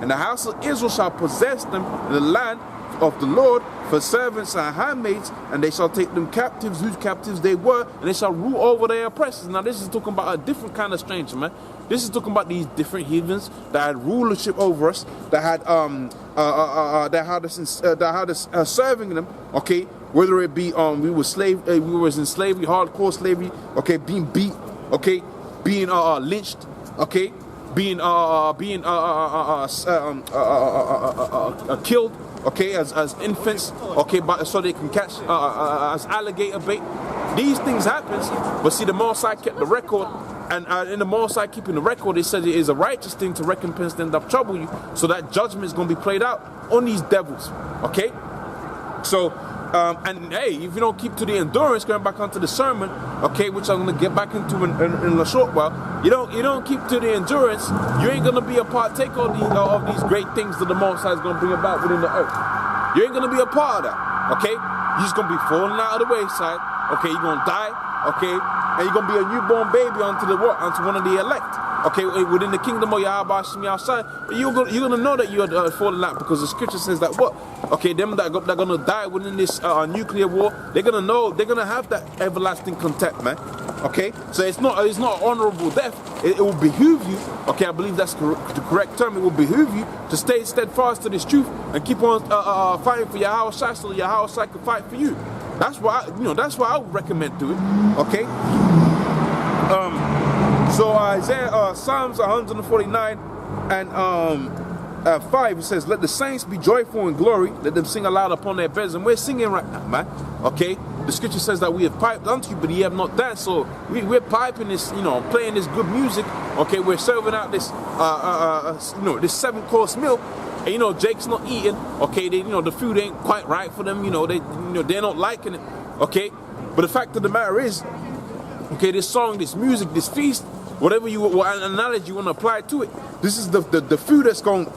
and the house of Israel shall possess them in the land of the Lord for servants and handmaids, and they shall take them captives, whose captives they were, and they shall rule over their oppressors. Now this is talking about a different kind of stranger, man. This is talking about these different heathens that had rulership over us, that had us serving them. Okay, whether it be we was in slavery, hardcore slavery. Okay, being beat. Okay, being lynched. Okay, being killed. Okay, as infants, okay, but so they can catch as alligator bait. These things happens, but see, the Most High kept the record, and in the Most High keeping the record, it says it is a righteous thing to recompense them that trouble you, so that judgment is going to be played out on these devils. Okay, so and hey, if you don't keep to the endurance, going back onto the sermon, okay, which I'm going to get back into in a short while, you don't keep to the endurance, you ain't going to be a partaker of these great things that the Most High is going to bring about within the earth. You ain't going to be a part of that, okay? You're just going to be falling out of the wayside, okay? You're going to die, okay? And you're going to be a newborn baby onto one of the elect, okay, within the kingdom of Yahweh Hashem outside. But you're going to know that you're falling out, because the scripture says that what? Okay, them that are going to die within this nuclear war, they're going to know, they're going to have that everlasting contempt, man. Okay, so it's not honorable death. It will behoove you. Okay, I believe that's the correct term. It will behoove you to stay steadfast to this truth and keep on fighting for Yahweh Shai, so Yahweh Shai can fight for you. That's why that's why I would recommend doing. Okay. So Isaiah, Psalms 149 and 5, it says, "Let the saints be joyful in glory. Let them sing aloud upon their beds." And we're singing right now, man. Okay. The scripture says that we have piped unto you, but ye have not danced. So we're piping this, playing this good music. Okay, we're serving out this, this 7-course meal. And Jake's not eating. Okay, the food ain't quite right for them. They're not liking it. Okay, but the fact of the matter is, okay, this song, this music, this feast, whatever what analogy you want to apply to it, this is the food that's going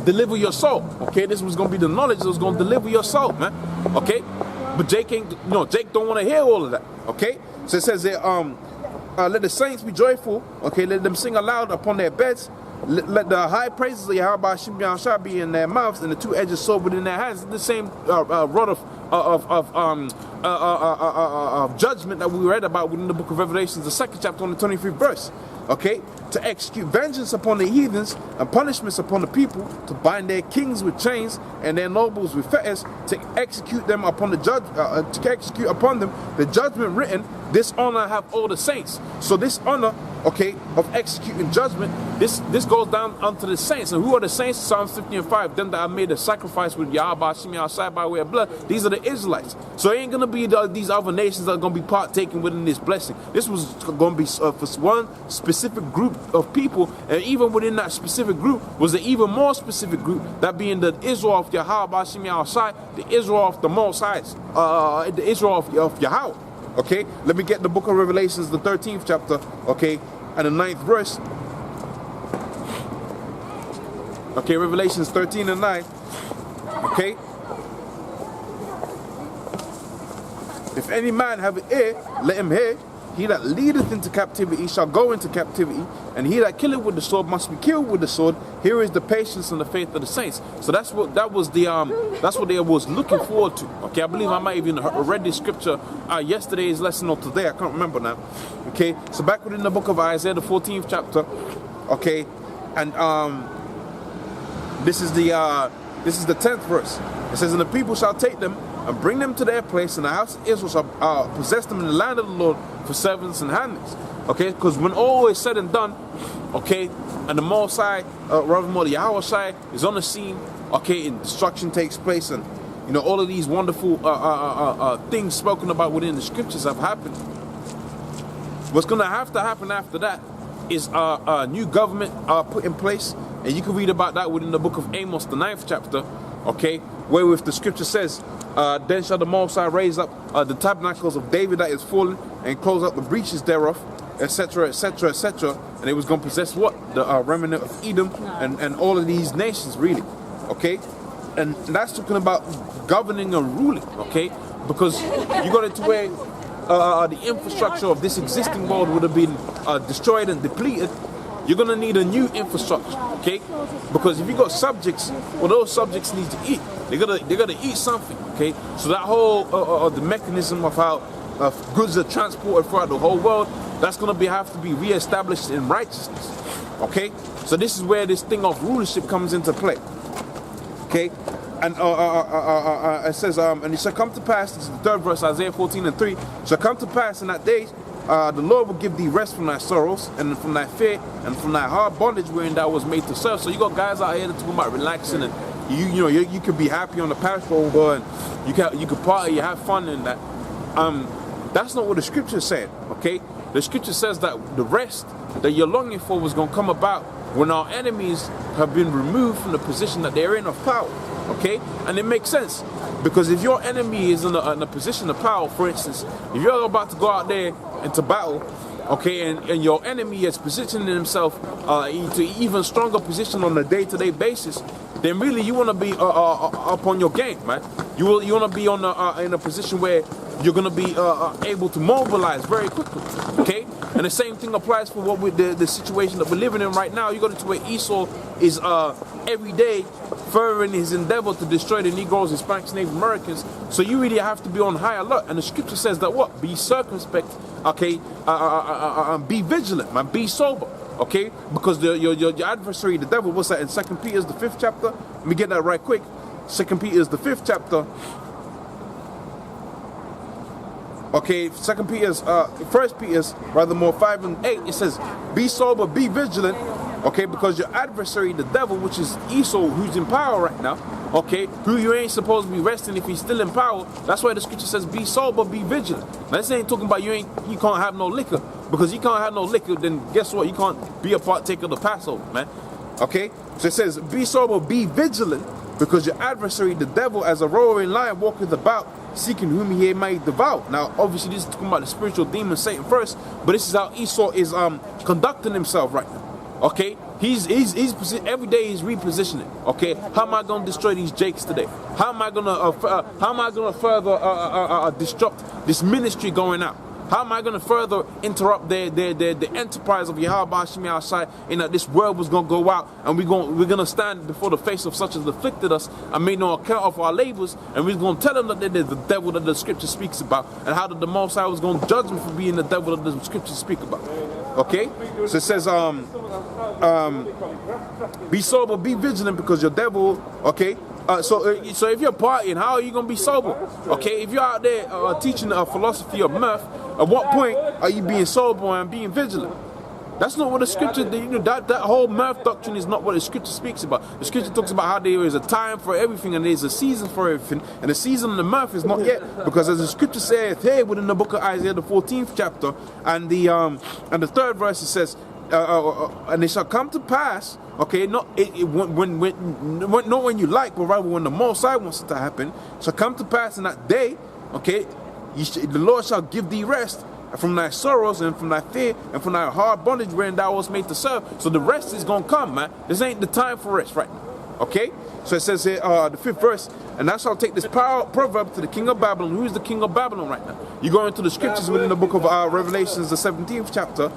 deliver your soul. Okay, this was gonna be the knowledge that was gonna deliver your soul, man. Okay, but Jake don't want to hear all of that. Okay, so it says that let the saints be joyful. Okay, let them sing aloud upon their beds. Let the high praises of Yahweh Hashem shall be in their mouths, and the two-edged sword within their hands. It's the same rod of judgment that we read about within the book of Revelations, the 2nd chapter on the 23rd verse. Okay, to execute vengeance upon the heathens and punishments upon the people, to bind their kings with chains and their nobles with fetters, to execute them upon to execute upon them the judgment written. This honor have all the saints. So this honor, okay, of executing judgment, this goes down unto the saints. And who are the saints? Psalms 50:5. Them that have made a sacrifice with Yahweh Hashem outside by way of blood. These are the Israelites. So it ain't gonna be these other nations that are gonna be partaking within this blessing. This was gonna be for one specific group of people, and even within that specific group was an even more specific group, that being the Israel of Yahweh Hashem outside, the Israel of the Most High, the Israel of Yahweh. Okay, let me get the book of Revelations, the 13th chapter, okay, and the 9th verse. Okay, Revelations 13 and 9. Okay. If any man have an ear, let him hear. He that leadeth into captivity shall go into captivity, and he that killeth with the sword must be killed with the sword. Here is the patience and the faith of the saints. So that's what they was looking forward to. Okay, I believe I might even read this scripture yesterday's lesson or today. I can't remember now. Okay, so back within the book of Isaiah, the 14th chapter. Okay, and this is the 10th verse. It says, "And the people shall take them and bring them to their place, and the house of Israel shall possess them in the land of the Lord for servants and handmaids." Okay, because when all is said and done, okay, and the Most High, rather more the Yahweh Shai is on the scene, okay, and destruction takes place, and all of these wonderful things spoken about within the scriptures have happened. What's going to have to happen after that is a new government put in place, and you can read about that within the book of Amos, the 9th chapter. Okay, wherewith the scripture says, "Then shall the Most High raise up the tabernacles of David that is fallen, and close up the breaches thereof, etc., etc., etc." And it was going to possess what? The remnant of Edom and all of these nations, really. Okay, and that's talking about governing and ruling. Okay, because you got it to where the infrastructure of this existing world would have been destroyed and depleted. you're gonna need a new infrastructure, okay? Because if you got subjects, well, those subjects need to eat. They're gonna eat something, okay? So that whole the mechanism of how goods are transported throughout the whole world, that's gonna have to be reestablished in righteousness, okay? So this is where this thing of rulership comes into play, okay? And it says, and it shall come to pass, this is the third verse, Isaiah 14:3, shall come to pass in that day, the Lord will give thee rest from thy sorrows, and from thy fear, and from thy hard bondage wherein thou was made to serve. So you got guys out here that talking about relaxing, and you could be happy on the Passover, and you can party, you have fun in that. That's not what the scripture said, okay? The scripture says that the rest that you're longing for was going to come about when our enemies have been removed from the position that they're in of power, okay? And it makes sense, because if your enemy is in a position of power, for instance, if you're about to go out there into battle, okay, and your enemy is positioning himself to even stronger position on a day-to-day basis, then really you want to be up on your game, man. You want to be on in a position where you're going to be able to mobilize very quickly, okay? And the same thing applies for what the situation that we're living in right now. You got to where Esau is every day furthering his endeavor to destroy the Negroes, Hispanics, Native Americans. So you really have to be on high alert. And the scripture says that what? Be circumspect, okay? Be vigilant, man. Be sober, okay? Because your adversary, the devil, what's that in 2 Peter, the 5th chapter? Let me get that right quick. 2 Peter, the 5th chapter. Okay, 2 Peter's, 1 Peter's, rather more 5 and 8, it says, be sober, be vigilant, okay, because your adversary, the devil, which is Esau, who's in power right now, okay, who you ain't supposed to be resting if he's still in power. That's why the scripture says, be sober, be vigilant. Now, this ain't talking about you can't have no liquor, because you can't have no liquor, then guess what? You can't be a partaker of the Passover, man, okay? So it says, be sober, be vigilant, because your adversary, the devil, as a roaring lion, walketh about, seeking whom he may devour. Now, obviously, this is talking about the spiritual demon Satan first, but this is how Esau is conducting himself right now. Okay, he's every day he's repositioning. Okay, how am I going to destroy these Jakes today? How am I going to further disrupt this ministry going out? How am I going to further interrupt the enterprise of Yahweh Hashem outside, in that this world was going to go out, and we're going to stand before the face of such as afflicted us and made no account of our labors, and we're going to tell them that they're the devil that the scripture speaks about, and how the Most High was going to judge them for being the devil that the scriptures speak about. Okay, so it says be sober, be vigilant, because your devil, okay. So if you're partying, how are you going to be sober? Okay, if you're out there teaching a philosophy of mirth, at what point are you being sober and being vigilant? That's not what the scripture, that whole mirth doctrine is not what the scripture speaks about. The scripture talks about how there is a time for everything and there's a season for everything, and the season of the mirth is not yet, because as the scripture says here within the book of Isaiah, the 14th chapter, and the 3rd verse, it says, and it shall come to pass, okay, not when you like, but rather when the Most High wants it to happen, shall come to pass in that day, okay, the Lord shall give thee rest from thy sorrows and from thy fear and from thy hard bondage wherein thou wast made to serve. So the rest is going to come, man. This ain't the time for rest right now, okay? So it says here, the 5th verse, and thou shalt take this proverb to the king of Babylon. Who is the king of Babylon right now? You go into the scriptures within the book of Revelations, the 17th chapter.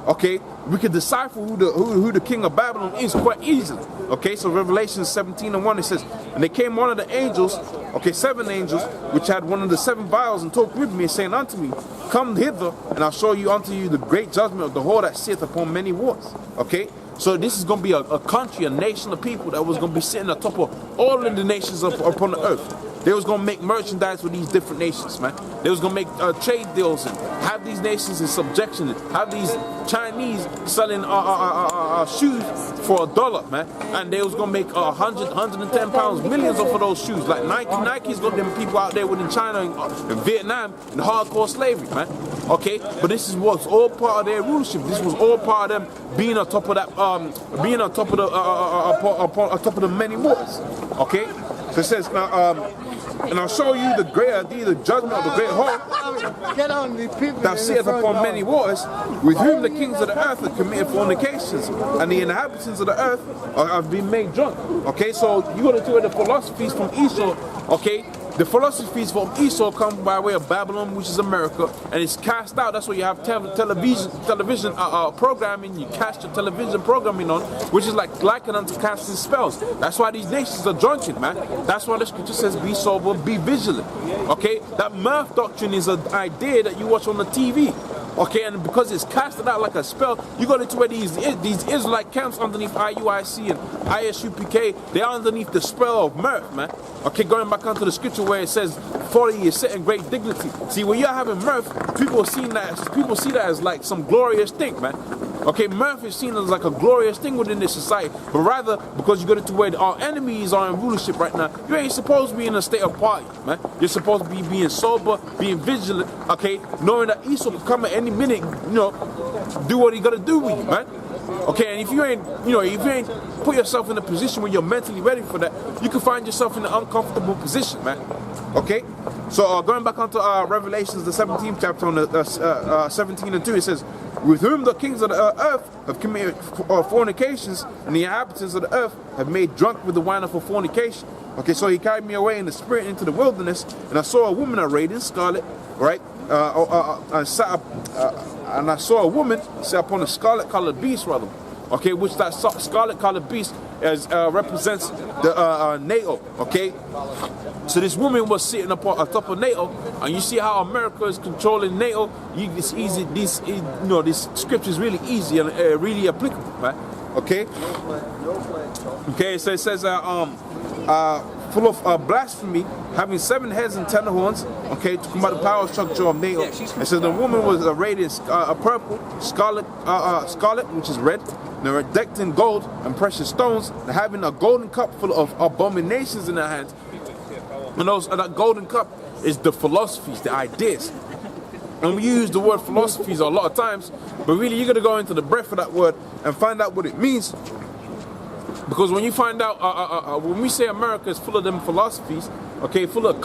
Okay, we can decipher who the king of Babylon is quite easily. Okay, so Revelation 17:1, it says, and they came one of the angels, okay, 7 angels, which had one of the 7 vials, and talked with me, saying unto me, come hither, and I'll show you unto you the great judgment of the whore that sitteth upon many waters. Okay, so this is going to be a country, a nation of people that was going to be sitting on top of all of the nations upon the earth. They was going to make merchandise with these different nations, man. They was going to make trade deals and have these nations in subjection, and have these Chinese selling shoes for $1, man. And they was going to make 100, 110 pounds, millions off of those shoes. Like Nike's got them people out there within China and Vietnam in hardcore slavery, man. Okay, but this was all part of their rulership. This was all part of them being on top of that, being on top of on top of the many waters. Okay, so it says now, and I'll show you the judgment of the great whore that sitteth upon many waters, with whom the kings of the earth have committed fornications, and the inhabitants of the earth have been made drunk. Okay, so you got to do the philosophies from Esau. Okay, The philosophies from Esau come by way of Babylon, which is America, and it's cast out. That's why you have television programming. You cast your television programming on, which is likened unto casting spells. That's why these nations are drunken, man. That's why the scripture says, be sober, be vigilant. Okay, that mirth doctrine is an idea that you watch on the TV. Okay, and because it's casted out like a spell, you go into where these Israelite camps underneath IUIC and ISUPK, they're underneath the spell of mirth, man. Okay, going back onto the scripture where it says, follow you sit in great dignity. See, when you're having mirth, people see that as like some glorious thing, man. Okay, mirth is seen as like a glorious thing within this society, but rather because you go to where our enemies are in rulership right now, you ain't supposed to be in a state of party, man. You're supposed to be being sober, being vigilant, okay, knowing that Esau can come at any minute, you know, do what he gotta do with you, man. Okay, and if you ain't put yourself in a position where you're mentally ready for that, you can find yourself in an uncomfortable position, man. Okay, so going back onto Revelations, the 17th chapter, on the 17 and 2, it says, with whom the kings of the earth have committed fornications, and the inhabitants of the earth have made drunk with the wine of fornication. Okay, so he carried me away in the spirit into the wilderness, and I saw a woman arrayed in scarlet, right? And I saw a woman sit upon a scarlet-colored beast, rather. Okay, which that scarlet-colored beast represents the NATO. Okay, so this woman was sitting up on top of NATO, and you see how America is controlling NATO. It's easy. This scripture is really easy and really applicable, man. Okay. Okay, so it says full of blasphemy, having 7 heads and 10 horns, okay, to combat the power structure of NATO. It says the woman was arrayed in purple, scarlet, which is red, and decked in gold and precious stones, and having a golden cup full of abominations in her hand. And that golden cup is the philosophies, the ideas. And we use the word philosophies a lot of times, but really you got to go into the breadth of that word and find out what it means. Because when you find out, when we say America is full of them philosophies, okay, full of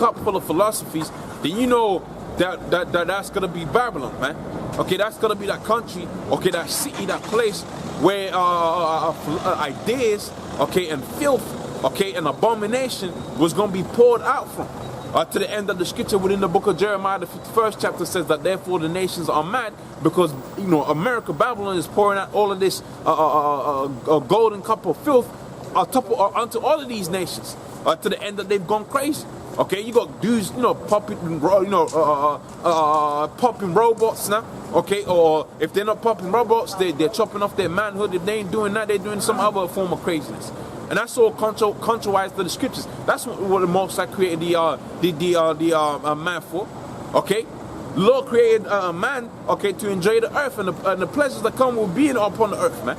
philosophies, then you know that's gonna be Babylon, man. Okay, that's gonna be that country, okay, that city, that place where ideas, okay, and filth, okay, and abomination was gonna be poured out from. To the end of the scripture within the book of Jeremiah, the 51st chapter says that therefore the nations are mad because, you know, America, Babylon is pouring out all of this golden cup of filth onto all of these nations to the end that they've gone crazy. Okay, you got dudes, you know, popping robots now. Okay, or if they're not popping robots, they're chopping off their manhood. If they ain't doing that, they're doing some other form of craziness. And that's all contrariwise to the scriptures. That's what the Most High created the man for. Okay, the Lord created man, okay, to enjoy the earth and the pleasures that come with being upon the earth, man.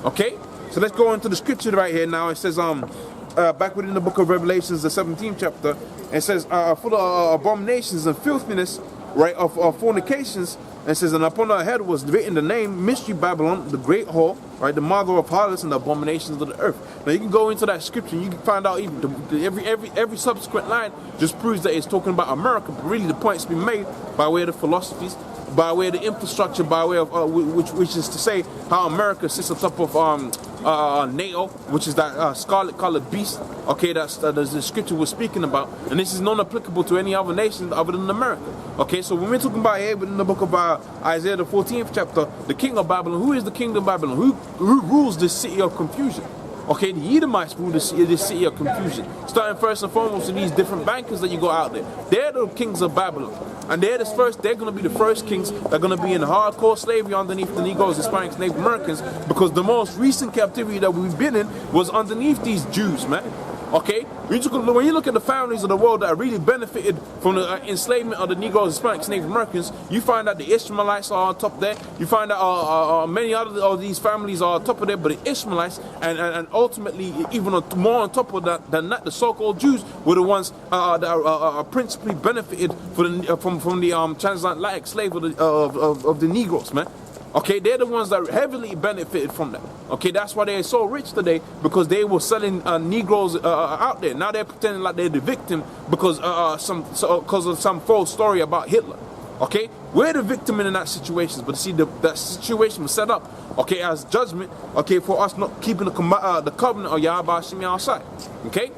Okay, so let's go into the scripture right here now. It says back within the book of Revelations, the 17th chapter, it says full of abominations and filthiness, right, of fornications. And it says, and upon her head was written the name Mystery Babylon, the great whore, right, the mother of harlots and the abominations of the earth. Now you can go into that scripture and you can find out even every subsequent line just proves that it's talking about America, but really the point's been made by way of the philosophies, by way of the infrastructure, by way of which is to say how America sits on top of NATO, which is that scarlet-colored beast. Okay, that's the scripture we're speaking about, and this is non-applicable to any other nation other than America. Okay, so when we're talking about here within the book of Isaiah, the 14th chapter, the king of Babylon. Who is the king of Babylon? Who rules this city of confusion? Okay, the Edomites rule this city of confusion. Starting first and foremost with these different bankers that you got out there. They're the kings of Babylon. And they're going to be the first kings that are going to be in hardcore slavery underneath the Negroes, Hispanics, Native Americans, because the most recent captivity that we've been in was underneath these Jews, man. Okay, when you look at the families of the world that really benefited from the enslavement of the Negroes, Hispanics, Native Americans, you find that the Ishmaelites are on top there. You find that many other of these families are on top of there, but the Ishmaelites and ultimately even more on top of that than that, the so-called Jews were the ones that are principally benefited from the transatlantic slave of the Negroes, man. Okay, they're the ones that heavily benefited from that. Okay, that's why they're so rich today, because they were selling Negroes out there. Now they're pretending like they're the victim because of some false story about Hitler. Okay, we're the victim in that situation, but see, that situation was set up, okay, as judgment, okay, for us not keeping the covenant of Yahweh Hashem outside. Okay,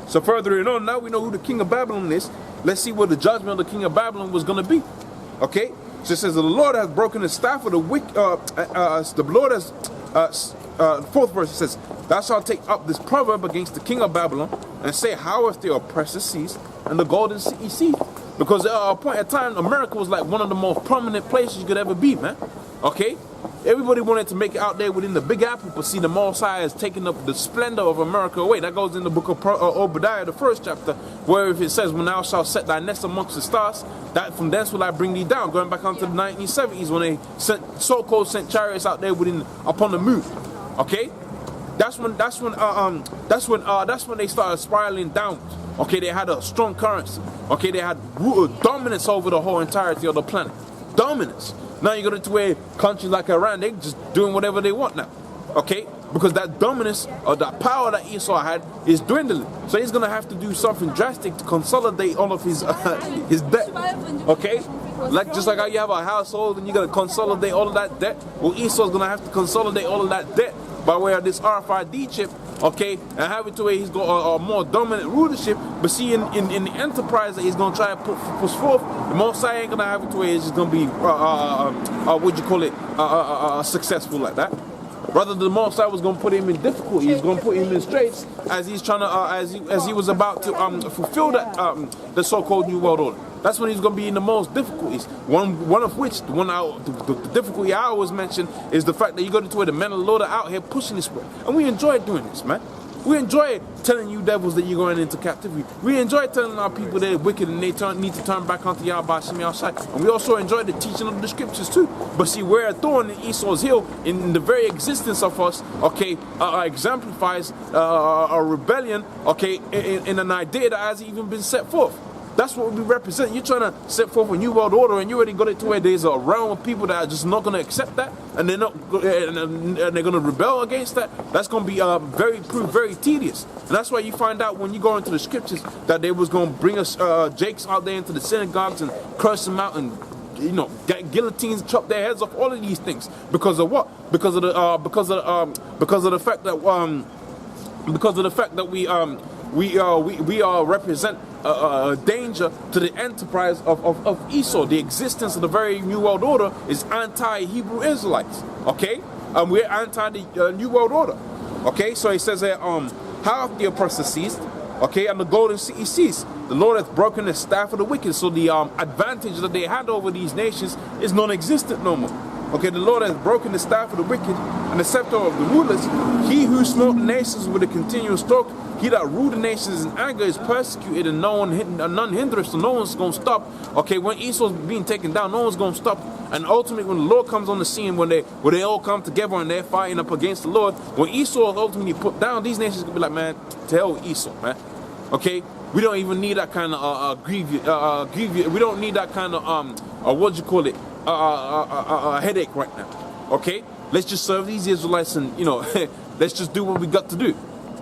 So furthering on, now we know who the king of Babylon is. Let's see what the judgment of the king of Babylon was going to be. Okay? So it says, the Lord has broken the staff of the wicked. The Lord has, fourth verse, it says, thou shalt take up this proverb against the king of Babylon and say, how if the oppressor ceased and the golden city ceased? Because at a point in time, America was like one of the most prominent places you could ever be, man. Okay? Everybody wanted to make it out there within the Big Apple, but see, the Most High has taken up the splendor of America away. That goes in the book of Obadiah, the first chapter, where if it says, when thou shalt set thy nest amongst the stars, that from thence will I bring thee down. Going back onto the 1970s when they so-called sent chariots out there upon the moon. Okay? That's when they started spiraling downwards. Okay, they had a strong currency. Okay, they had dominance over the whole entirety of the planet. Dominance. Now you go to where countries like Iran, they just doing whatever they want now. Okay? Because that dominance or that power that Esau had is dwindling. So he's gonna have to do something drastic to consolidate all of his debt. Okay? Like just like how you have a household and you gotta consolidate all of that debt. Well, Esau's gonna have to consolidate all of that debt by way of this RFID chip, okay, and have it to where he's got a more dominant rulership. But see, in the enterprise that he's gonna try to push forth, the Most High ain't gonna have it to where it's just gonna be successful like that. Rather, the Most High was gonna put him in difficulty. He's gonna put him in straits as he's trying to as he was about to fulfill that the so-called New World Order. That's when he's going to be in the most difficulties. One of which, the difficulty I always mention is the fact that you go to where the men of the Lord are out here pushing this way. And we enjoy doing this, man. We enjoy telling you devils that you're going into captivity. We enjoy telling our people they're wicked and they need to turn back onto Yahweh Shemi outside. And we also enjoy the teaching of the scriptures too. But see, we're a thorn in Esau's heel in the very existence of us, okay, exemplifies a rebellion, okay, in an idea that hasn't even been set forth. That's what we represent. You're trying to set forth a new world order, and you already got it to where there's a realm of people that are just not going to accept that, and they're not, and they're going to rebel against that. That's going to be prove very tedious. And that's why you find out when you go into the scriptures that they was going to bring us Jakes out there into the synagogues and curse them out and get guillotines, chop their heads off, all of these things. Because of what? Because of the fact that we represent a danger to the enterprise of Esau. The existence of the very New World Order is anti-Hebrew Israelites. Okay? And we're anti the New World Order. Okay? So he says here, how have the oppressor ceased? Okay? And the golden city ceased. The Lord has broken the staff of the wicked. So the advantage that they had over these nations is non-existent no more. Okay, the Lord has broken the staff of the wicked and the scepter of the rulers. He who smote the nations with a continual stroke, he that ruled the nations in anger is persecuted, and none hindereth, so no one's going to stop. Okay, when Esau's being taken down, no one's going to stop. And ultimately, when the Lord comes on the scene, when they all come together and they're fighting up against the Lord, when Esau is ultimately put down, these nations going to be like, man, to hell with Esau, man. Okay, we don't even need that kind of grievous. We don't need that kind of a headache right now. Okay, let's just serve these Israelites and let's just do what we got to do.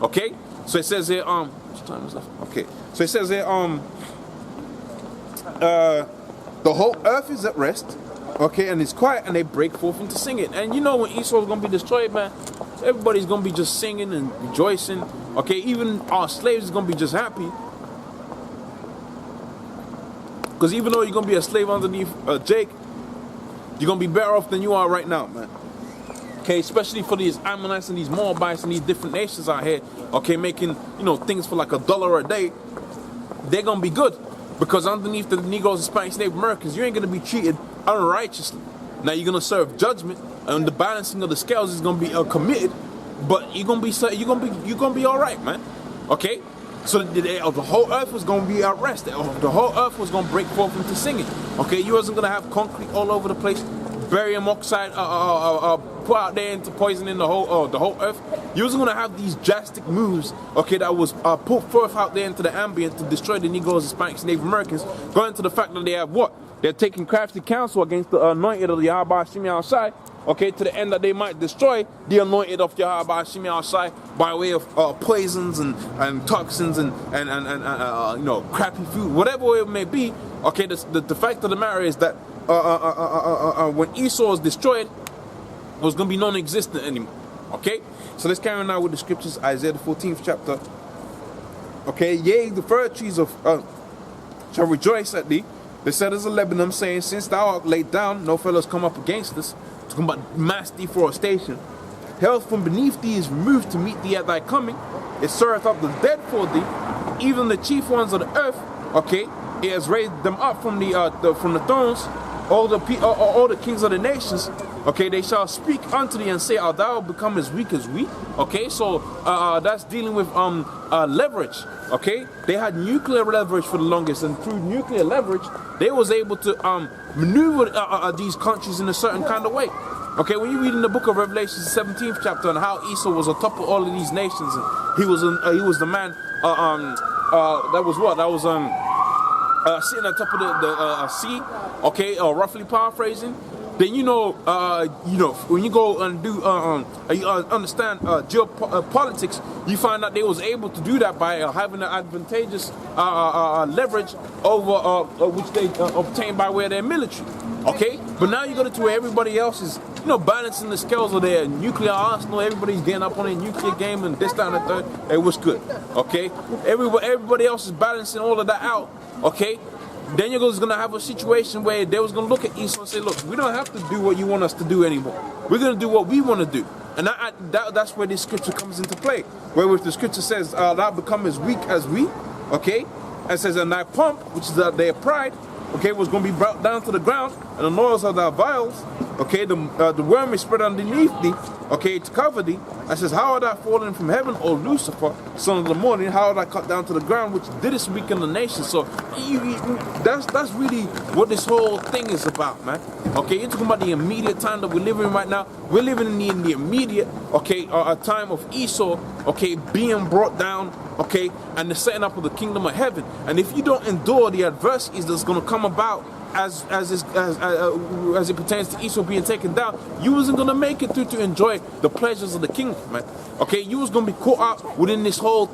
Okay, so it says here how much time is left? Okay, so it says here the whole earth is at rest. Okay, and it's quiet, and they break forth into singing. And when Esau's gonna be destroyed, man, everybody's gonna be just singing and rejoicing. Okay, even our slaves is gonna be just happy. Because even though you're gonna be a slave underneath Jake, you're going to be better off than you are right now, man. Okay, especially for these Ammonites and these Moabites and these different nations out here, okay, making, things for like $1 a day. They're going to be good. Because underneath the Negroes, Hispanics, Native Americans, you ain't going to be treated unrighteously. Now you're going to serve judgment, and the balancing of the scales is going to be committed, but you're going to be all right, man. Okay? So the whole earth was going to be at rest. The whole earth was going to break forth into singing. Okay, you wasn't going to have concrete all over the place, barium oxide put out there into poisoning the whole earth. You wasn't going to have these drastic moves, okay, that was put forth out there into the ambient to destroy the Negroes, Hispanics, Native Americans, going to the fact that they have what? They're taking crafty counsel against the anointed of the Yahweh Shemi outside. Okay, to the end that they might destroy the anointed of Yahweh Shemi outside by way of poisons and toxins and crappy food, whatever it may be. Okay, the fact of the matter is that when Esau is destroyed, it was going to be non-existent anymore. Okay, so let's carry on now with the scriptures. Isaiah the 14th chapter. Okay, yea, the fir trees of shall rejoice at thee. The cedars of Lebanon, saying, since thou art laid down, no fellows come up against us. To combat mass deforestation. Health from beneath thee is removed to meet thee at thy coming. It stirreth up the dead for thee, even the chief ones of the earth. Okay, it has raised them up from the thrones. All the kings of the nations. Okay, they shall speak unto thee and say, art thou become as weak as we? Okay, so that's dealing with leverage. Okay, they had nuclear leverage for the longest, and through nuclear leverage, they was able to maneuver these countries in a certain kind of way. Okay, when you read in the book of Revelation, 17th chapter, on how Esau was on top of all of these nations, and he was the man. Sitting on top of the sea. Okay, roughly paraphrasing. Then when you go and do you understand geopolitics, you find out they was able to do that by having an advantageous leverage over which they obtained by way of their military. Okay, but now you go to where everybody else is, balancing the scales of their nuclear arsenal. Everybody's getting up on their nuclear game and this, that, and the third. Hey, what's good? Okay, everybody else is balancing all of that out. Okay. Then you're going to have a situation where they was going to look at Esau and say, look, we don't have to do what you want us to do anymore. We're going to do what we want to do. And that's where this scripture comes into play. Where the scripture says, thou become as weak as we. Okay. And says, and thy pomp, which is their pride, okay, was going to be brought down to the ground. And the noise of thy vials, okay, the worm is spread underneath thee, okay, to cover thee. And says, how art thou fallen from heaven, O Lucifer, son of the morning? How art thou cut down to the ground, which didst weaken the nation? So that's really what this whole thing is about, man. Okay, you're talking about the immediate time that we're living in right now. We're living in the immediate, okay, a time of Esau, okay, being brought down, okay, and the setting up of the kingdom of heaven. And if you don't endure the adversities that's going to come about as it pertains to Esau being taken down, you wasn't going to make it through to enjoy the pleasures of the kingdom, man. Okay, you was going to be caught up within this whole thing.